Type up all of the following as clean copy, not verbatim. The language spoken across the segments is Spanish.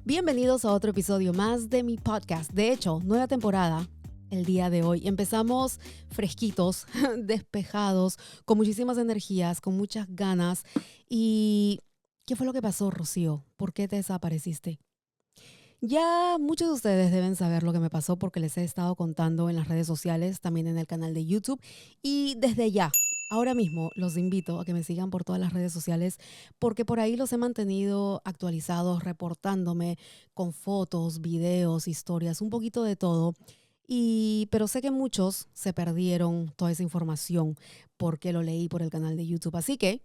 Bienvenidos a otro episodio más de mi podcast. De hecho, nueva temporada el día de hoy. Empezamos fresquitos, despejados, con muchísimas energías, con muchas ganas. ¿Y qué fue lo que pasó, Rocío? ¿Por qué te desapareciste? Ya muchos de ustedes deben saber lo que me pasó porque les he estado contando en las redes sociales, también en el canal de YouTube. Y desde ya, ahora mismo, los invito a que me sigan por todas las redes sociales porque por ahí los he mantenido actualizados, reportándome con fotos, videos, historias, un poquito de todo. Pero sé que muchos se perdieron toda esa información porque lo leí por el canal de YouTube. Así que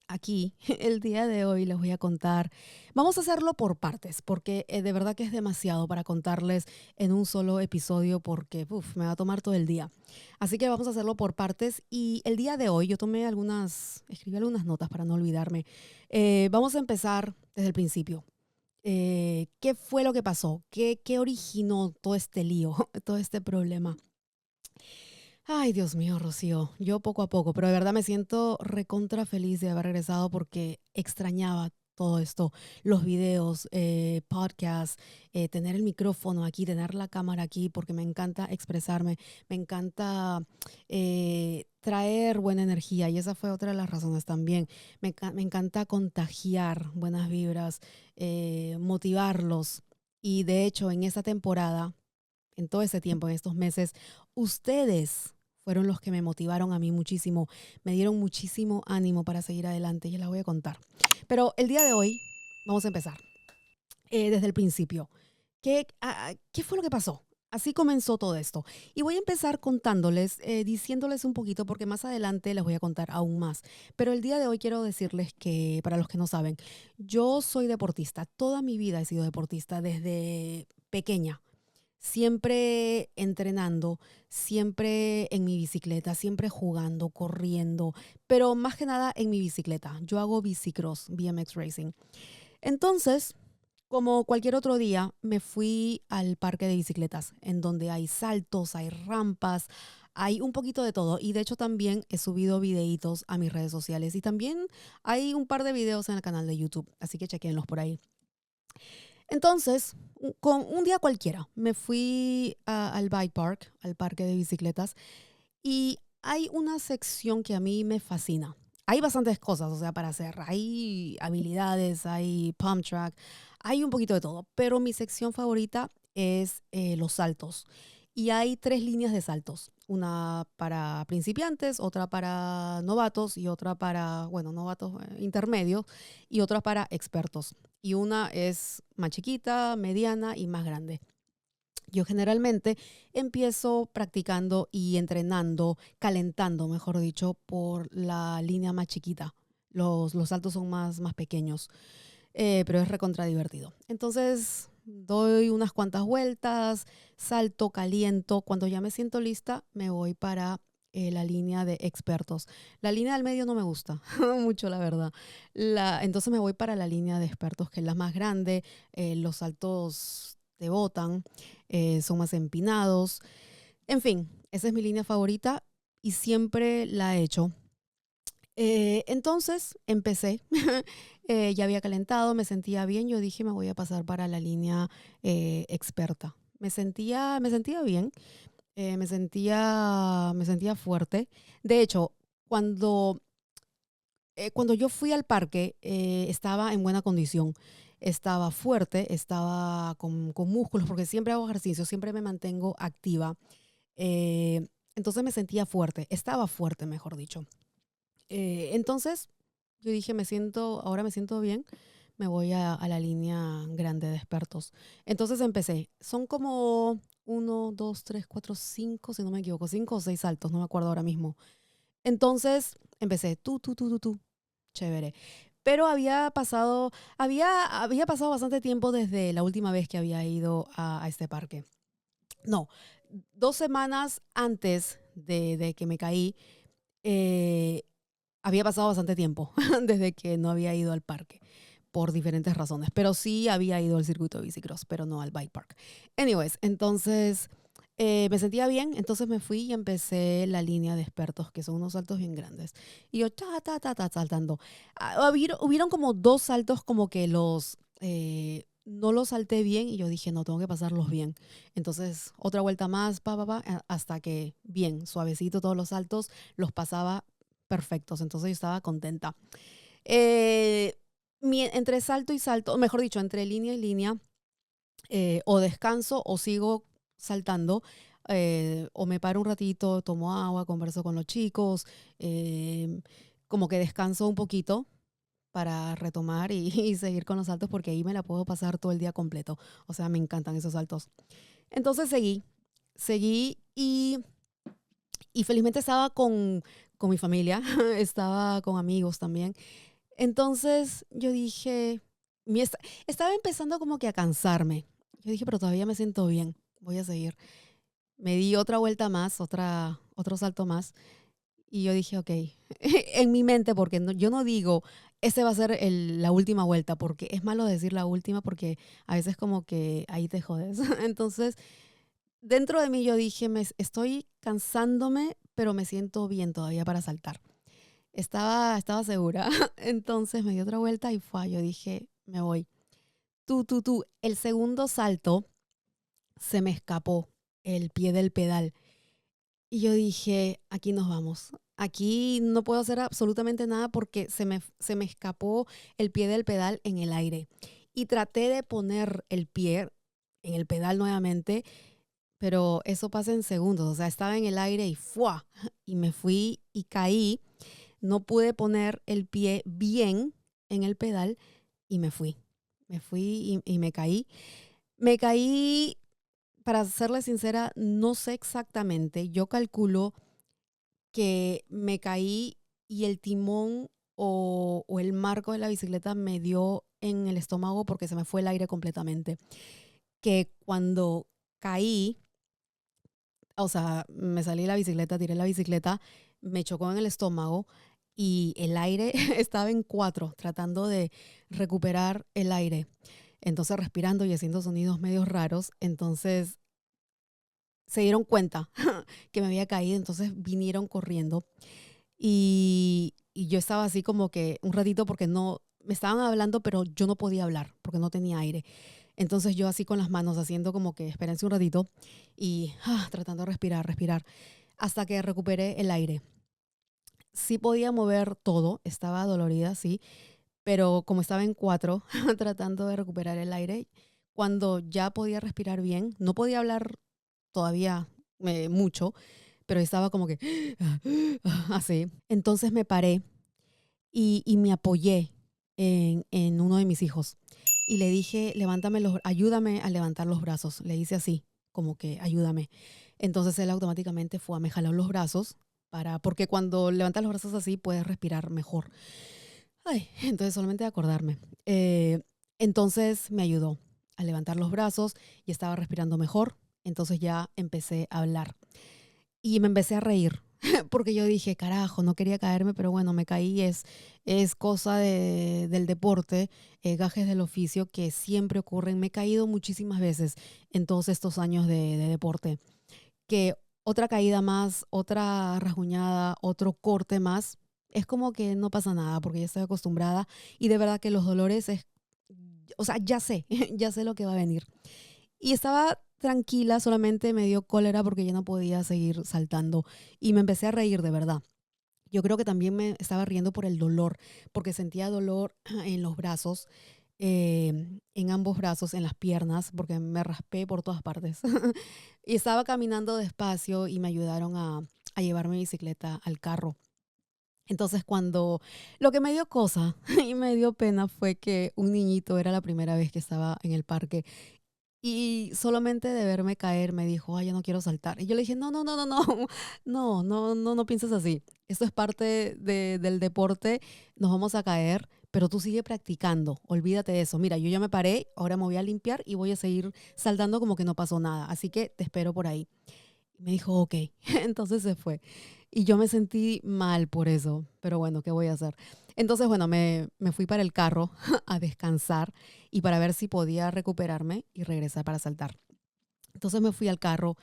aquí, el día de hoy les voy a contar. Vamos a hacerlo por partes, porque de verdad que es demasiado para contarles en un solo episodio, porque me va a tomar todo el día. Así que vamos a hacerlo por partes. Y el día de hoy yo escribí algunas notas para no olvidarme. Vamos a empezar desde el principio. ¿Qué fue lo que pasó? ¿Qué originó todo este lío, todo este problema? Ay, Dios mío, Rocío, yo poco a poco, pero de verdad me siento recontra feliz de haber regresado porque extrañaba todo esto, los videos, podcasts, tener el micrófono aquí, tener la cámara aquí, porque me encanta expresarme, me encanta traer buena energía y esa fue otra de las razones también. Me encanta contagiar buenas vibras, motivarlos y de hecho en esta temporada en todo ese tiempo, en estos meses, ustedes fueron los que me motivaron a mí muchísimo, me dieron muchísimo ánimo para seguir adelante y les voy a contar. Pero el día de hoy vamos a empezar desde el principio. ¿Qué fue lo que pasó? Así comenzó todo esto. Y voy a empezar contándoles, diciéndoles un poquito, porque más adelante les voy a contar aún más. Pero el día de hoy quiero decirles que, para los que no saben, yo soy deportista. Toda mi vida he sido deportista desde pequeña. Siempre entrenando, siempre en mi bicicleta, siempre jugando, corriendo, pero más que nada en mi bicicleta. Yo hago bicicross, BMX Racing. Entonces, como cualquier otro día, me fui al parque de bicicletas, en donde hay saltos, hay rampas, hay un poquito de todo. Y de hecho también he subido videitos a mis redes sociales y también hay un par de videos en el canal de YouTube, así que chequenlos por ahí. Entonces, con un día cualquiera, me fui al bike park, al parque de bicicletas, y hay una sección que a mí me fascina. Hay bastantes cosas, o sea, para hacer. Hay habilidades, hay pump track, hay un poquito de todo, pero mi sección favorita es los saltos. Y hay 3 líneas de saltos, una para principiantes, otra para novatos y otra para, bueno, novatos intermedios y otra para expertos. Y una es más chiquita, mediana y más grande. Yo generalmente empiezo practicando y entrenando, calentando, mejor dicho, por la línea más chiquita. Los saltos son más pequeños, pero es recontra divertido. Entonces doy unas cuantas vueltas, salto, caliento. Cuando ya me siento lista, me voy para la línea de expertos. La línea del medio no me gusta mucho, la verdad. Entonces me voy para la línea de expertos, que es la más grande. Los saltos te botan, son más empinados. En fin, esa es mi línea favorita y siempre la he hecho. Entonces empecé, ya había calentado, me sentía bien, yo dije me voy a pasar para la línea experta. Me sentía bien, me sentía fuerte. De hecho, cuando yo fui al parque, estaba en buena condición. Estaba fuerte, estaba con músculos, porque siempre hago ejercicio, siempre me mantengo activa. Entonces me sentía fuerte, estaba fuerte, mejor dicho. Entonces yo dije, ahora me siento bien, me voy a la línea grande de expertos. Entonces empecé, son como 1, 2, 3, 4, 5, si no me equivoco, 5 o 6 saltos, no me acuerdo ahora mismo. Entonces empecé, tú, chévere. Pero había pasado bastante tiempo desde la última vez que había ido a este parque. No, 2 semanas antes de que me caí, eh, había pasado bastante tiempo desde que no había ido al parque por diferentes razones, pero sí había ido al circuito de bicicross, pero no al bike park. Anyways, entonces me sentía bien, entonces me fui y empecé la línea de expertos, que son unos saltos bien grandes. Y yo, saltando. Hubieron como 2 saltos como que no los salté bien y yo dije, no, tengo que pasarlos bien. Entonces, otra vuelta más, hasta que bien, suavecito todos los saltos, los pasaba perfectos. Entonces yo estaba contenta. Eh, entre salto y salto, o mejor dicho, entre línea y línea, o descanso o sigo saltando, o me paro un ratito, tomo agua, converso con los chicos, como que descanso un poquito para retomar y seguir con los saltos porque ahí me la puedo pasar todo el día completo. O sea, me encantan esos saltos. Entonces seguí y felizmente estaba con mi familia, estaba con amigos también. Entonces yo dije, estaba empezando como que a cansarme. Yo dije, pero todavía me siento bien, voy a seguir. Me di otra vuelta más, otro salto más. Y yo dije, ok, en mi mente, porque yo no digo, ese va a ser la última vuelta, porque es malo decir la última, porque a veces como que ahí te jodes. Entonces, dentro de mí yo dije, estoy cansándome, pero me siento bien todavía para saltar. Estaba segura. Entonces me di otra vuelta y yo dije, me voy. El segundo salto se me escapó el pie del pedal. Y yo dije, aquí nos vamos. Aquí no puedo hacer absolutamente nada porque se me escapó el pie del pedal en el aire. Y traté de poner el pie en el pedal nuevamente, pero eso pasa en segundos. O sea, estaba en el aire y ¡fua! Y me fui y caí. No pude poner el pie bien en el pedal y me fui. Me fui y me caí. Me caí, para serle sincera, no sé exactamente. Yo calculo que me caí y el timón o el marco de la bicicleta me dio en el estómago porque se me fue el aire completamente. Que cuando caí, o sea, me salí de la bicicleta, tiré la bicicleta, me chocó en el estómago y el aire estaba en 4, tratando de recuperar el aire. Entonces respirando y haciendo sonidos medios raros. Entonces se dieron cuenta que me había caído, entonces vinieron corriendo y yo estaba así como que un ratito porque no, me estaban hablando, pero yo no podía hablar porque no tenía aire. Entonces yo así con las manos haciendo como que espérense un ratito y tratando de respirar, hasta que recuperé el aire. Sí podía mover todo, estaba dolorida, sí, pero como estaba en 4, tratando de recuperar el aire, cuando ya podía respirar bien, no podía hablar todavía mucho, pero estaba como que así. Entonces me paré y me apoyé en uno de mis hijos y le dije, ayúdame a levantar los brazos. Le hice así, como que ayúdame. Entonces él automáticamente me jaló los brazos porque cuando levantas los brazos así puedes respirar mejor. Ay, entonces solamente de acordarme. Entonces me ayudó a levantar los brazos y estaba respirando mejor. Entonces ya empecé a hablar y me empecé a reír porque yo dije, carajo, no quería caerme, pero bueno, me caí, es cosa del deporte, gajes del oficio que siempre ocurren. Me he caído muchísimas veces en todos estos años de deporte, que otra caída más, otra rasguñada, otro corte más, es como que no pasa nada porque ya estoy acostumbrada y de verdad que los dolores o sea, ya sé, ya sé lo que va a venir. Y estaba tranquila, solamente me dio cólera porque ya no podía seguir saltando y me empecé a reír de verdad. Yo creo que también me estaba riendo por el dolor, porque sentía dolor en los brazos, en ambos brazos, en las piernas, porque me raspé por todas partes. Y estaba caminando despacio y me ayudaron a llevar mi bicicleta al carro. Entonces lo que me dio cosa y me dio pena fue que un niñito, era la primera vez que estaba en el parque, y solamente de verme caer me dijo, ay, yo no quiero saltar. Y yo le dije, no, no, no, no, no, no pienses así. Esto es parte del deporte, nos vamos a caer, pero tú sigue practicando, olvídate de eso. Mira, yo ya me paré, ahora me voy a limpiar y voy a seguir saltando como que no pasó nada. Así que te espero por ahí. Y me dijo, ok, entonces se fue. Y yo me sentí mal por eso, pero bueno, ¿qué voy a hacer? Entonces, bueno, me fui para el carro a descansar y para ver si podía recuperarme y regresar para saltar. Entonces me fui al carro,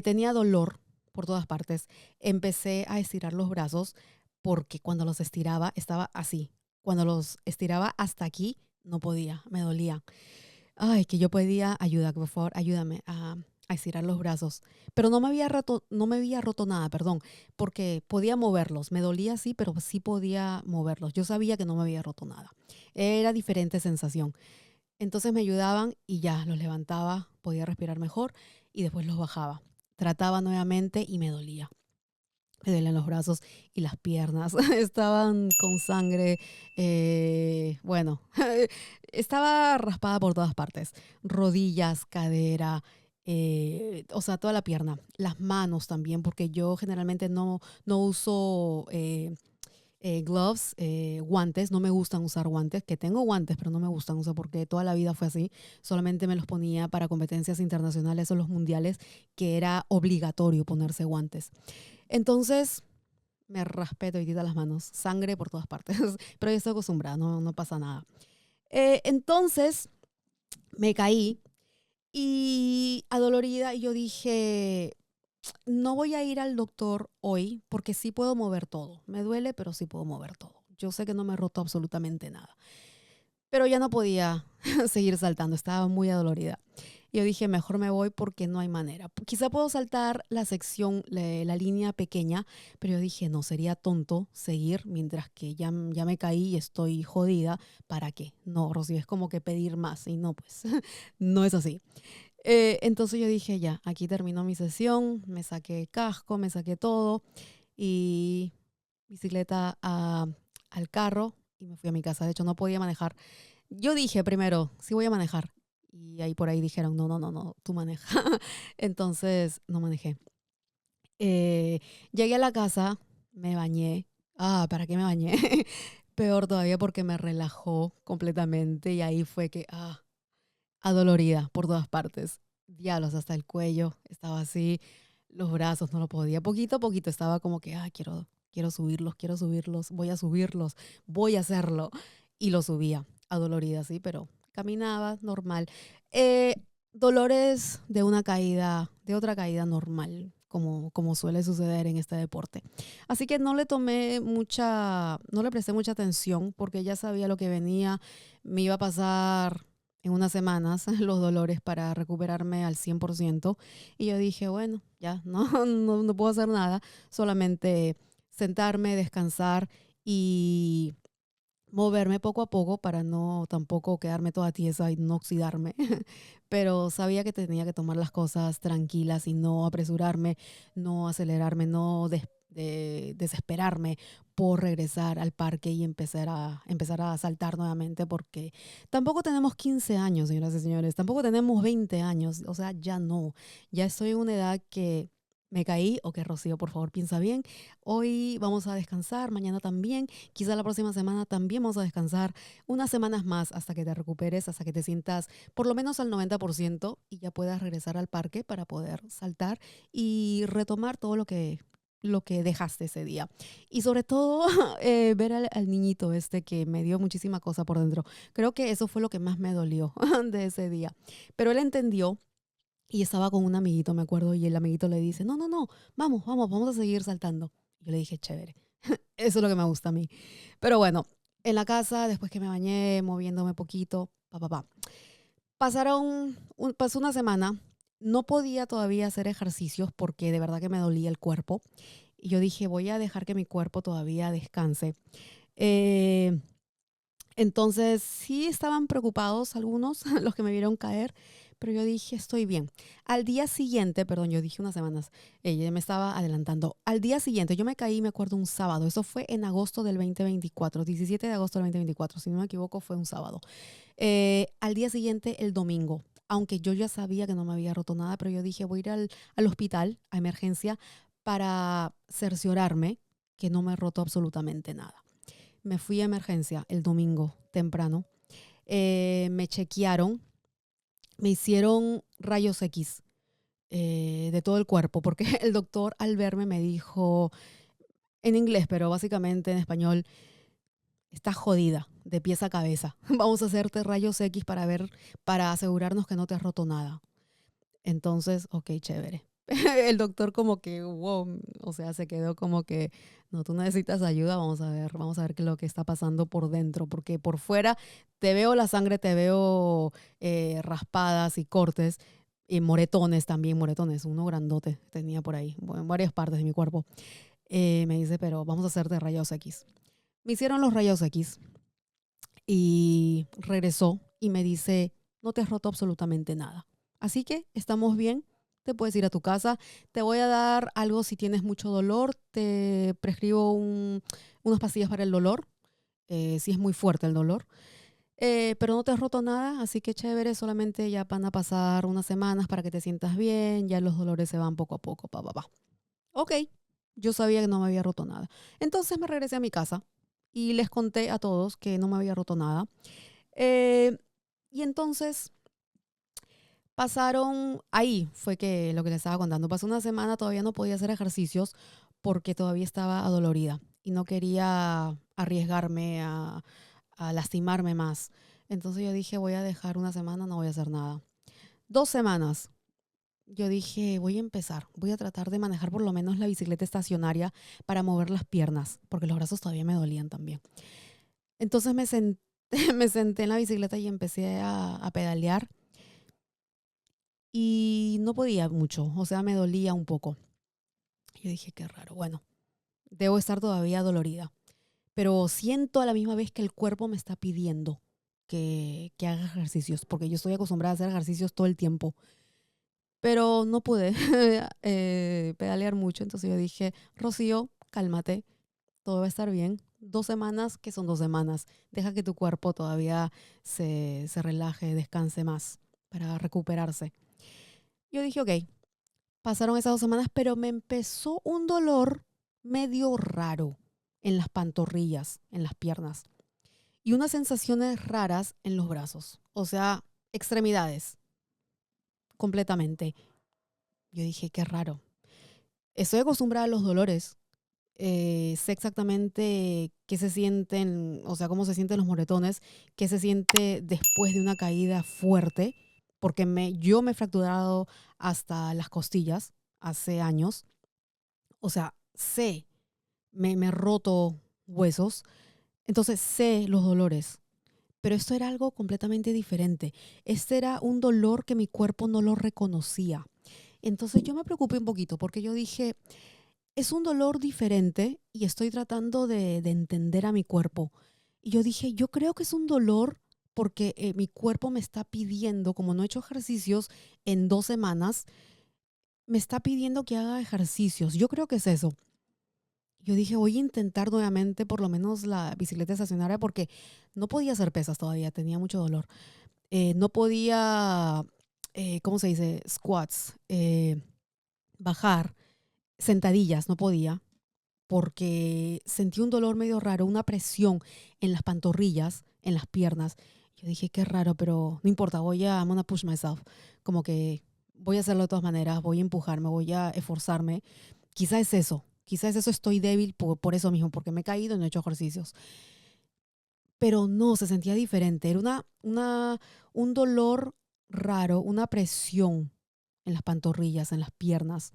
tenía dolor por todas partes, empecé a estirar los brazos porque cuando los estiraba estaba así, cuando los estiraba hasta aquí no podía, me dolía. Ay, que yo pedía ayuda, que por favor, ayúdame a estirar los brazos. Pero no me había roto nada, perdón, porque podía moverlos. Me dolía sí, pero sí podía moverlos. Yo sabía que no me había roto nada. Era diferente sensación. Entonces me ayudaban y ya los levantaba, podía respirar mejor y después los bajaba. Trataba nuevamente y me dolía. Me dolían los brazos y las piernas. Estaban con sangre. Bueno, estaba raspada por todas partes. Rodillas, cadera, o sea, toda la pierna. Las manos también, porque yo generalmente no uso gloves, guantes. No me gustan usar guantes, que tengo guantes, pero no me gustan usar porque toda la vida fue así. Solamente me los ponía para competencias internacionales o los mundiales, que era obligatorio ponerse guantes. Entonces me raspé toditita las manos, sangre por todas partes, pero yo estoy acostumbrada, no pasa nada. Entonces me caí y adolorida y yo dije, no voy a ir al doctor hoy porque sí puedo mover todo. Me duele, pero sí puedo mover todo. Yo sé que no me he roto absolutamente nada, pero ya no podía seguir saltando, estaba muy adolorida. Yo dije, mejor me voy porque no hay manera. Quizá puedo saltar la sección, la línea pequeña, pero yo dije, no, sería tonto seguir mientras que ya me caí y estoy jodida. ¿Para qué? No, Rocío, es como que pedir más y no, pues no es así. Entonces yo dije, ya, aquí terminó mi sesión, me saqué casco, me saqué todo y bicicleta al carro y me fui a mi casa. De hecho, no podía manejar. Yo dije primero, sí voy a manejar. Y ahí por ahí dijeron, no, no, no, no, tú maneja. Entonces, no manejé. Eh, Llegué a la casa, me bañé. Ah, ¿para qué me bañé? Peor todavía porque me relajó completamente y ahí fue que, adolorida por todas partes. Diablos, hasta el cuello, estaba así, los brazos no lo podía. Poquito a poquito estaba como que, quiero subirlos, voy a hacerlo. Y lo subía, adolorida, sí, pero caminaba normal. Eh, Dolores de una caída, de otra caída normal, como suele suceder en este deporte. Así que no le presté mucha atención porque ya sabía lo que venía, me iba a pasar en unas semanas los dolores para recuperarme al 100%. Y yo dije, bueno, ya no puedo hacer nada, solamente sentarme, descansar y moverme poco a poco para no tampoco quedarme toda tiesa y no oxidarme. Pero sabía que tenía que tomar las cosas tranquilas y no apresurarme, no acelerarme, no desesperarme por regresar al parque y empezar a saltar nuevamente porque tampoco tenemos 15 años, señoras y señores, tampoco tenemos 20 años, o sea, ya no, ya estoy en una edad que me caí, ok, Rocío, por favor, piensa bien, hoy vamos a descansar, mañana también, quizá la próxima semana también vamos a descansar unas semanas más hasta que te recuperes, hasta que te sientas por lo menos al 90% y ya puedas regresar al parque para poder saltar y retomar todo lo que dejaste ese día. Y sobre todo, ver al niñito este que me dio muchísima cosa por dentro. Creo que eso fue lo que más me dolió de ese día. Pero él entendió y estaba con un amiguito, me acuerdo, y el amiguito le dice, no, no, no, vamos a seguir saltando. Yo le dije, chévere, eso es lo que me gusta a mí. Pero bueno, en la casa, después que me bañé, moviéndome poquito, pa. Pasó una semana, no podía todavía hacer ejercicios porque de verdad que me dolía el cuerpo. Y yo dije, voy a dejar que mi cuerpo todavía descanse. Eh, entonces, sí estaban preocupados algunos, los que me vieron caer, pero yo dije, estoy bien. Al día siguiente, perdón, yo dije unas semanas, ella me estaba adelantando. Al día siguiente, yo me caí, me acuerdo, un sábado. Eso fue en agosto del 2024, 17 de agosto del 2024, si no me equivoco, fue un sábado. Al día siguiente, el domingo, aunque yo ya sabía que no me había roto nada, pero yo dije, voy a ir al hospital, a emergencia, para cerciorarme que no me he roto absolutamente nada. Me fui a emergencia el domingo temprano. Me chequearon, me hicieron rayos X de todo el cuerpo, porque el doctor al verme me dijo en inglés, pero básicamente en español, estás jodida de pies a cabeza. Vamos a hacerte rayos X para asegurarnos que no te has roto nada. Entonces, ok, chévere. El doctor como que, wow, o sea, se quedó como que, no, tú necesitas ayuda, vamos a ver qué es lo que está pasando por dentro, porque por fuera te veo la sangre, te veo raspadas y cortes, y moretones también, moretones, uno grandote tenía por ahí, bueno, en varias partes de mi cuerpo. Me dice, pero vamos a hacerte rayos X. Me hicieron los rayos X y regresó y me dice, no te has roto absolutamente nada. Así que estamos bien, te puedes ir a tu casa. Te voy a dar algo si tienes mucho dolor. Te prescribo unas pastillas para el dolor, si es muy fuerte el dolor. Pero no te has roto nada, así que chévere, solamente ya van a pasar unas semanas para que te sientas bien, ya los dolores se van poco a poco, pa, pa, pa. Ok, yo sabía que no me había roto nada. Entonces me regresé a mi casa y les conté a todos que no me había roto nada. Eh, y entonces pasaron, ahí fue que lo que les estaba contando, pasó una semana, todavía no podía hacer ejercicios porque todavía estaba adolorida y no quería arriesgarme a lastimarme más. Entonces yo dije, voy a dejar una semana, no voy a hacer nada. 2 semanas. Yo dije, voy a empezar, voy a tratar de manejar por lo menos la bicicleta estacionaria para mover las piernas, porque los brazos todavía me dolían también. Entonces me senté, me senté en la bicicleta y empecé a pedalear y no podía mucho, o sea, me dolía un poco. Yo dije, qué raro, bueno, debo estar todavía dolorida, pero siento a la misma vez que el cuerpo me está pidiendo que haga ejercicios, porque yo estoy acostumbrada a hacer ejercicios todo el tiempo, pero no pude pedalear mucho, entonces yo dije, Rocío, cálmate, todo va a estar bien. 2 semanas, ¿qué son 2 semanas? Deja que tu cuerpo todavía se relaje, descanse más para recuperarse. Yo dije, ok, pasaron esas 2 semanas, pero me empezó un dolor medio raro en las pantorrillas, en las piernas, y unas sensaciones raras en los brazos, o sea, extremidades, completamente. Yo dije, qué raro. Estoy acostumbrada a los dolores. Sé exactamente qué se sienten, o sea, cómo se sienten los moretones, qué se siente después de una caída fuerte, porque yo me he fracturado hasta las costillas hace años. O sea, sé, me he roto huesos, entonces sé los dolores. Pero esto era algo completamente diferente. Este era un dolor que mi cuerpo no lo reconocía. Entonces yo me preocupé un poquito porque yo dije, es un dolor diferente y estoy tratando de entender a mi cuerpo. Y yo dije, yo creo que es un dolor porque mi cuerpo me está pidiendo, como no he hecho ejercicios en 2 semanas, me está pidiendo que haga ejercicios. Yo creo que es eso. Yo dije, voy a intentar nuevamente por lo menos la bicicleta estacionaria porque no podía hacer pesas todavía, tenía mucho dolor. No podía, ¿cómo se dice? Squats, bajar, sentadillas, no podía porque sentí un dolor medio raro, una presión en las pantorrillas, en las piernas. Yo dije, qué raro, pero no importa, I'm gonna push myself. Como que voy a hacerlo de todas maneras, voy a empujarme, voy a esforzarme. Quizás es eso, estoy débil por eso mismo, porque me he caído y no he hecho ejercicios. Pero no, se sentía diferente, era un dolor raro, una presión en las pantorrillas, en las piernas,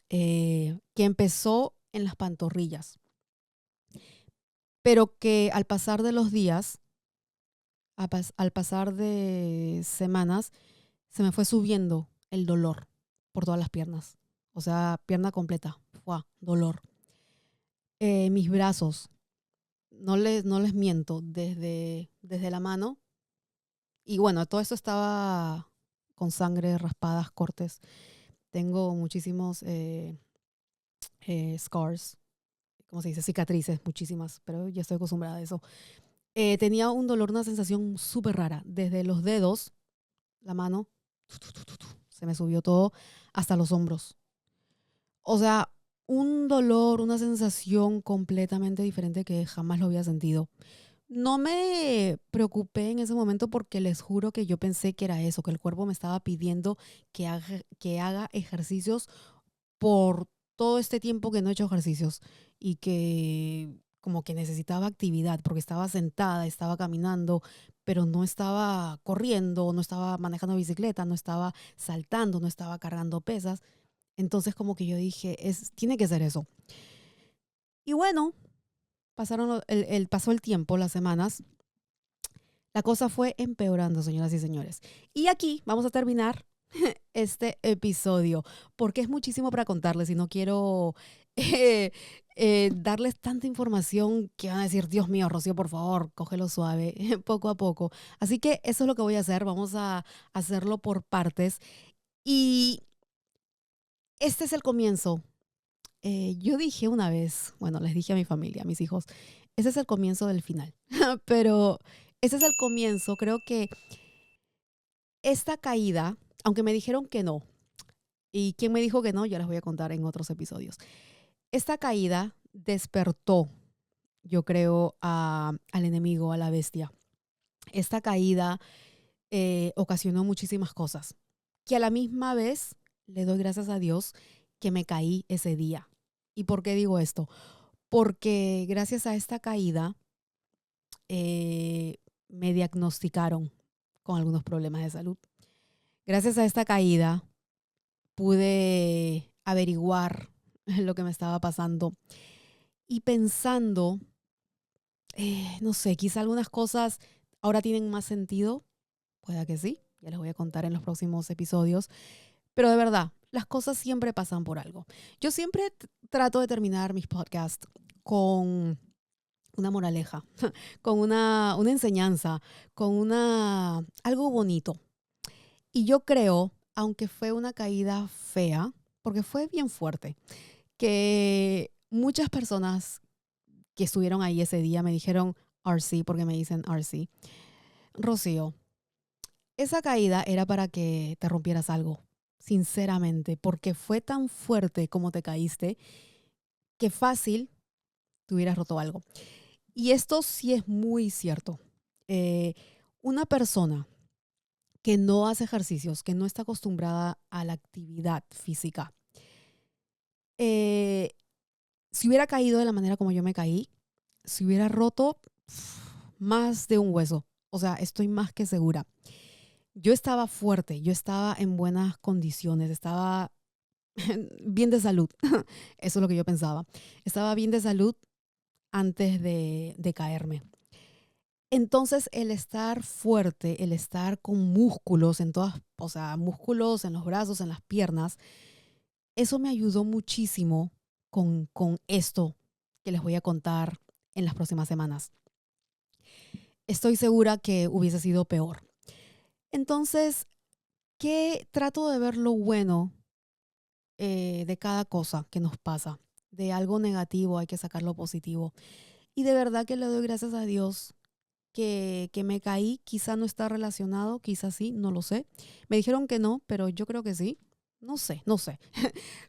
que empezó en las pantorrillas pero que al pasar de los días, al pasar de semanas, se me fue subiendo el dolor por todas las piernas. O sea, pierna completa, ¡fua! Dolor. Mis brazos, no les miento, desde la mano. Y bueno, todo esto estaba con sangre, raspadas, cortes. Tengo muchísimos scars, ¿cómo se dice? Cicatrices, muchísimas, pero ya estoy acostumbrada a eso. Tenía un dolor, una sensación súper rara. Desde los dedos, la mano, se me subió todo hasta los hombros. O sea, un dolor, una sensación completamente diferente que jamás lo había sentido. No me preocupé en ese momento porque les juro que yo pensé que era eso, que el cuerpo me estaba pidiendo que haga ejercicios por todo este tiempo que no he hecho ejercicios y que como que necesitaba actividad porque estaba sentada, estaba caminando, pero no estaba corriendo, no estaba manejando bicicleta, no estaba saltando, no estaba cargando pesas. Entonces como que yo dije, tiene que ser eso. Y bueno, pasó el tiempo, las semanas. La cosa fue empeorando, señoras y señores. Y aquí vamos a terminar este episodio, porque es muchísimo para contarles y no quiero eh, darles tanta información que van a decir, Dios mío, Rocío, por favor, cógelo suave, poco a poco. Así que eso es lo que voy a hacer, vamos a hacerlo por partes. Y este es el comienzo. Yo dije una vez, bueno, les dije a mi familia, a mis hijos, ese es el comienzo del final, pero ese es el comienzo, creo que esta caída, aunque me dijeron que no, y quién me dijo que no, ya les voy a contar en otros episodios. Esta caída despertó, yo creo, al enemigo, a la bestia. Esta caída ocasionó muchísimas cosas, que a la misma vez le doy gracias a Dios que me caí ese día. ¿Y por qué digo esto? Porque gracias a esta caída me diagnosticaron con algunos problemas de salud. Gracias a esta caída pude averiguar lo que me estaba pasando y pensando, no sé, quizá algunas cosas ahora tienen más sentido, pueda que sí, ya les voy a contar en los próximos episodios, pero de verdad, las cosas siempre pasan por algo. Yo siempre trato de terminar mis podcasts con una moraleja, con una enseñanza, con algo bonito. Y yo creo, aunque fue una caída fea, porque fue bien fuerte, que muchas personas que estuvieron ahí ese día me dijeron RC, porque me dicen RC. Rocío, esa caída era para que te rompieras algo, sinceramente, porque fue tan fuerte como te caíste que fácil te hubieras roto algo. Y esto sí es muy cierto. Eh, una persona que no hace ejercicios, que no está acostumbrada a la actividad física, eh, si hubiera caído de la manera como yo me caí, si hubiera roto más de un hueso. O sea, estoy más que segura. Yo estaba fuerte, yo estaba en buenas condiciones, estaba bien de salud. Eso es lo que yo pensaba. Estaba bien de salud antes de caerme. Entonces, el estar fuerte, el estar con músculos en todas, o sea, músculos en los brazos, en las piernas, eso me ayudó muchísimo con esto que les voy a contar en las próximas semanas. Estoy segura que hubiese sido peor. Entonces, ¿qué trato de ver lo bueno de cada cosa que nos pasa? De algo negativo hay que sacar lo positivo. Y de verdad que le doy gracias a Dios que me caí. Quizá no está relacionado, quizá sí, no lo sé. Me dijeron que no, pero yo creo que sí. No sé, no sé.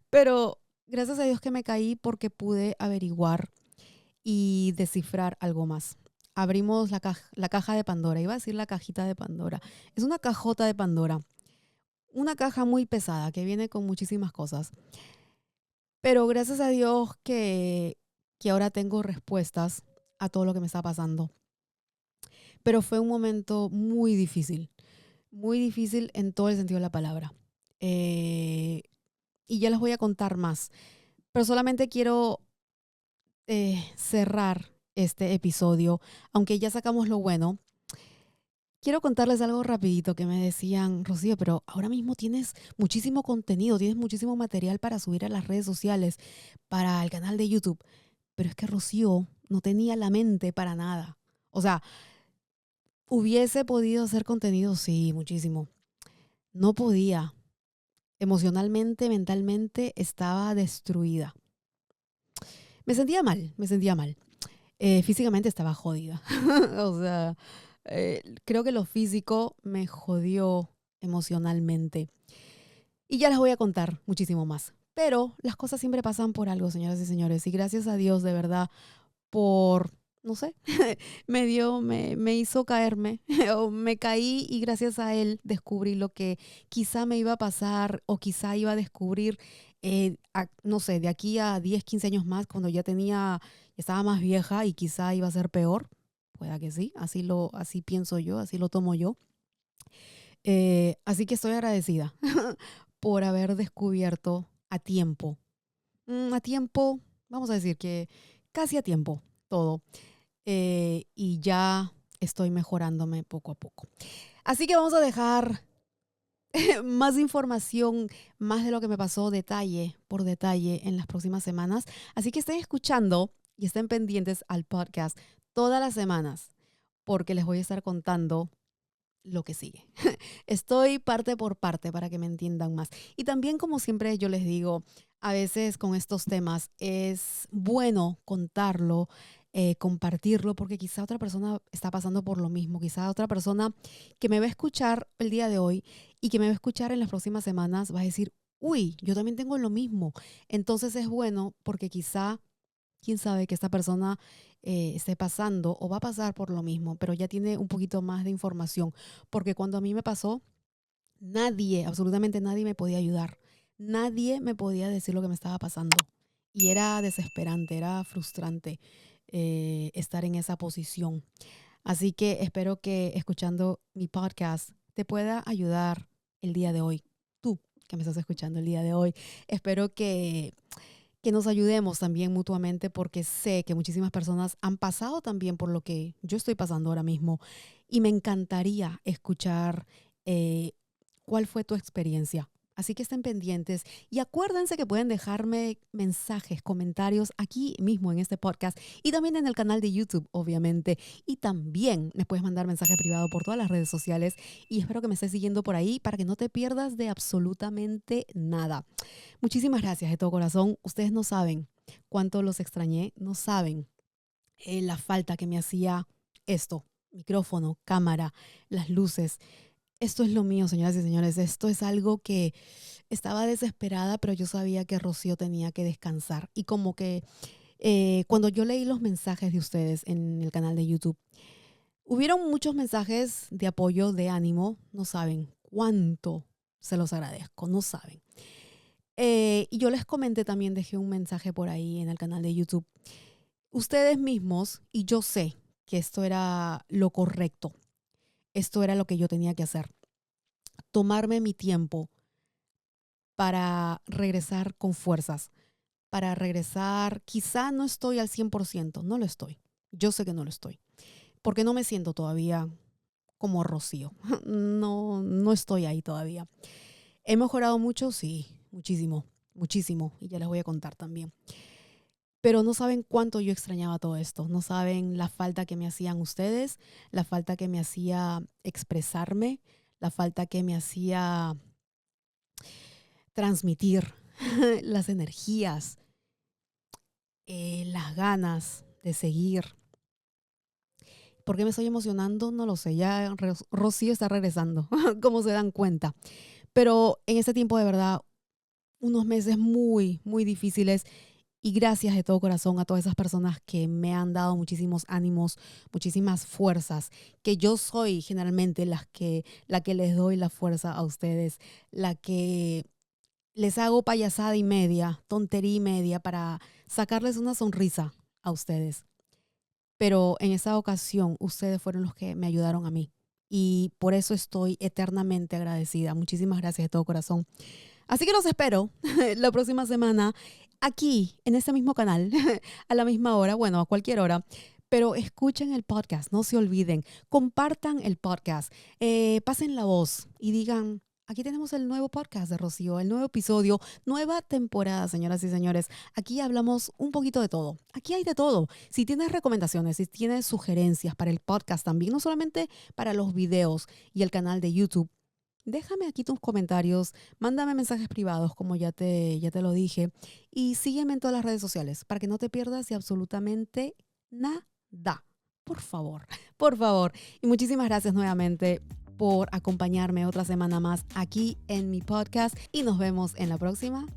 Pero gracias a Dios que me caí porque pude averiguar y descifrar algo más. Abrimos la caja de Pandora, iba a decir la cajita de Pandora. Es una cajota de Pandora, una caja muy pesada que viene con muchísimas cosas. Pero gracias a Dios que ahora tengo respuestas a todo lo que me está pasando. Pero fue un momento muy difícil en todo el sentido de la palabra. Eh, y ya les voy a contar más. Pero solamente quiero cerrar este episodio, aunque ya sacamos lo bueno. Quiero contarles algo rapidito que me decían, Rocío, pero ahora mismo tienes muchísimo contenido, tienes muchísimo material para subir a las redes sociales, para el canal de YouTube. Pero es que Rocío no tenía la mente para nada. O sea, hubiese podido hacer contenido, sí, muchísimo. No podía. Emocionalmente, mentalmente estaba destruida. Me sentía mal, me sentía mal. Físicamente estaba jodida. O sea, creo que lo físico me jodió emocionalmente. Y ya les voy a contar muchísimo más. Pero las cosas siempre pasan por algo, señoras y señores. Y gracias a Dios, de verdad, por, no sé, me hizo caerme o me caí y gracias a él descubrí lo que quizá me iba a pasar o quizá iba a descubrir, no sé, de aquí a 10 15 años más, cuando estaba más vieja y quizá iba a ser peor. Pueda que sí, así pienso yo, así lo tomo yo. Así que estoy agradecida por haber descubierto a tiempo. A tiempo, vamos a decir que casi a tiempo todo. Y ya estoy mejorándome poco a poco. Así que vamos a dejar más información, más de lo que me pasó detalle por detalle en las próximas semanas. Así que estén escuchando y estén pendientes al podcast todas las semanas porque les voy a estar contando lo que sigue. Estoy parte por parte para que me entiendan más. Y también, como siempre yo les digo, a veces con estos temas es bueno contarlo, compartirlo, porque quizá otra persona está pasando por lo mismo. Quizá otra persona que me va a escuchar el día de hoy y que me va a escuchar en las próximas semanas va a decir, uy, yo también tengo lo mismo. Entonces es bueno porque quizá, quién sabe que esta persona esté pasando o va a pasar por lo mismo, pero ya tiene un poquito más de información. Porque cuando a mí me pasó, nadie, absolutamente nadie me podía ayudar. Nadie me podía decir lo que me estaba pasando. Y era desesperante, era frustrante estar en esa posición. Así que espero que escuchando mi podcast te pueda ayudar el día de hoy. Tú que me estás escuchando el día de hoy. Espero que nos ayudemos también mutuamente porque sé que muchísimas personas han pasado también por lo que yo estoy pasando ahora mismo y me encantaría escuchar cuál fue tu experiencia. Así que estén pendientes y acuérdense que pueden dejarme mensajes, comentarios aquí mismo en este podcast y también en el canal de YouTube, obviamente. Y también me puedes mandar mensaje privado por todas las redes sociales y espero que me estés siguiendo por ahí para que no te pierdas de absolutamente nada. Muchísimas gracias de todo corazón. Ustedes no saben cuánto los extrañé, no saben la falta que me hacía esto, micrófono, cámara, las luces. Esto es lo mío, señoras y señores. Esto es algo que estaba desesperada, pero yo sabía que Rocío tenía que descansar. Y como que cuando yo leí los mensajes de ustedes en el canal de YouTube, hubieron muchos mensajes de apoyo, de ánimo. No saben cuánto se los agradezco, no saben. Y yo les comenté también, dejé un mensaje por ahí en el canal de YouTube. Ustedes mismos, y yo sé que esto era lo correcto, esto era lo que yo tenía que hacer. Tomarme mi tiempo para regresar con fuerzas, para regresar, quizá no estoy al 100%, no lo estoy. Yo sé que no lo estoy, porque no me siento todavía como Rocío. No, no estoy ahí todavía. ¿He mejorado mucho? Sí, muchísimo, muchísimo. Y ya les voy a contar también. Pero no saben cuánto yo extrañaba todo esto. No saben la falta que me hacían ustedes, la falta que me hacía expresarme, la falta que me hacía transmitir las energías, las ganas de seguir. ¿Por qué me estoy emocionando? No lo sé. Ya Rocío está regresando, como se dan cuenta. Pero en este tiempo de verdad, unos meses muy, muy difíciles. Y gracias de todo corazón a todas esas personas que me han dado muchísimos ánimos, muchísimas fuerzas, que yo soy generalmente la que les doy la fuerza a ustedes, la que les hago payasada y media, tontería y media para sacarles una sonrisa a ustedes. Pero en esa ocasión ustedes fueron los que me ayudaron a mí. Y por eso estoy eternamente agradecida. Muchísimas gracias de todo corazón. Así que los espero la próxima semana aquí, en este mismo canal, a la misma hora, bueno, a cualquier hora. Pero escuchen el podcast, no se olviden, compartan el podcast, pasen la voz y digan, aquí tenemos el nuevo podcast de Rocío, el nuevo episodio, nueva temporada, señoras y señores. Aquí hablamos un poquito de todo, aquí hay de todo. Si tienes recomendaciones, si tienes sugerencias para el podcast también, no solamente para los videos y el canal de YouTube, déjame aquí tus comentarios, mándame mensajes privados como ya te lo dije y sígueme en todas las redes sociales para que no te pierdas de absolutamente nada. Por favor, por favor. Y muchísimas gracias nuevamente por acompañarme otra semana más aquí en mi podcast y nos vemos en la próxima.